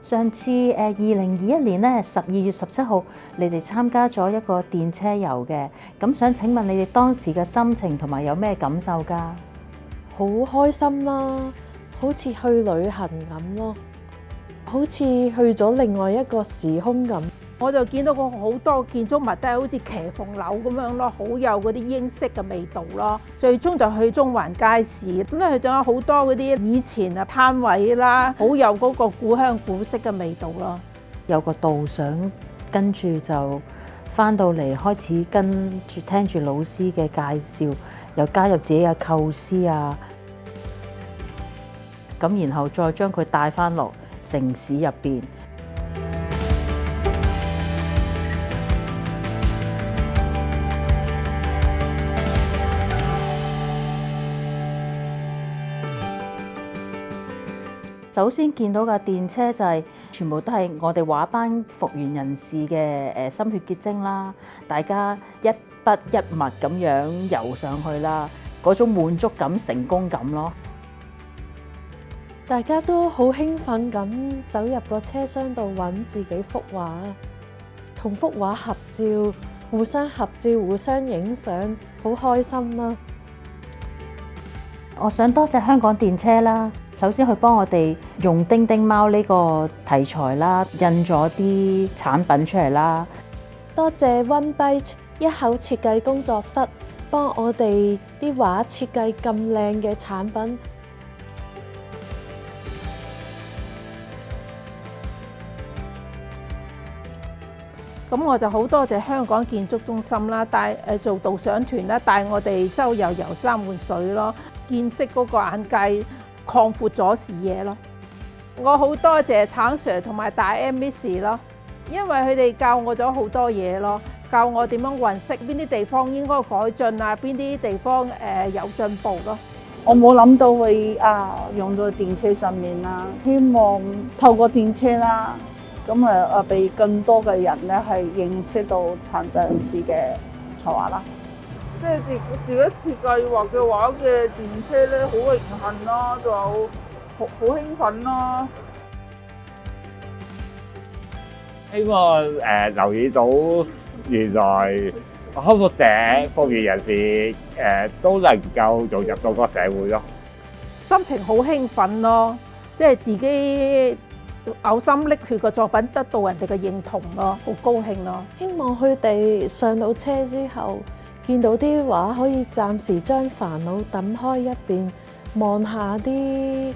上次2021年咧12月17號，你哋參加咗一個電車遊嘅，咁想請問你哋當時嘅心情同埋有咩感受㗎？好開心啦，好似去旅行咁咯，好似去咗另外一個時空咁。我就見到個好多建築物都係好似騎縫樓咁樣咯，好有嗰啲英式嘅味道咯。最終就去中環街市，咁咧佢仲有好多嗰啲以前啊攤位啦，好有嗰個古香古色嘅味道咯。有個導賞，跟住就返到嚟開始跟住聽住老師嘅介紹，又加入自己嘅構思啊，咁然後再將佢帶返落城市入邊。首先見到嘅電車就係全部都係我哋畫班復原人士嘅心血結晶啦，大家一筆一墨咁樣游上去啦，嗰種滿足感、成功感咯。大家都好興奮咁走入個車廂度揾自己幅畫，同幅畫合照，互相合照、互相影相，好開心啦！我想多謝香港電車啦。首先佢幫我哋用叮叮貓呢個題材啦，印咗啲產品出嚟啦。多謝 One Bite 一口設計工作室幫我哋啲畫設計咁靚嘅產品。咁我就好多謝香港建築中心啦，做導賞團啦，帶我哋周遊山玩水咯，見識嗰個眼界，擴闊咗視野咯。我好多謝橙 Sir 同埋大 M Miss 咯，因為佢哋教我咗好多嘢咯，教我點樣運色，邊啲地方應該改進啊，邊啲地方有進步咯。我冇諗到會用到電車上面啦，希望透過電車啦，咁俾更多嘅人咧係認識到殘疾人士嘅才華啦。即係自己設計畫嘅畫嘅電車咧，好榮幸啦，仲有好興奮啦。希望留意到原來康復者、復原人士都能夠融入到個社會咯。心情好興奮咯，即係自己嘔心瀝血嘅作品得到人哋嘅認同咯，好高興咯。希望佢哋上到車之後，見到啲畫可以暫時將煩惱抌開一邊，望下啲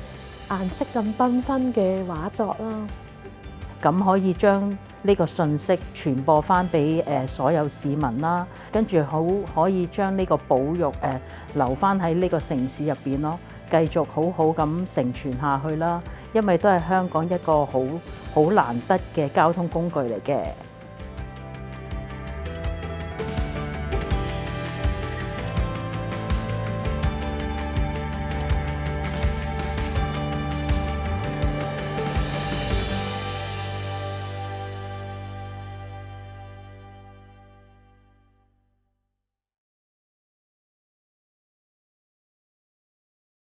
顏色咁繽紛嘅畫作啦。咁可以將呢個信息傳播翻俾所有市民啦，跟住可以將呢個保育留翻喺呢個城市入邊咯，繼續好好咁承傳下去啦。因為都係香港一個好難得嘅交通工具嚟嘅。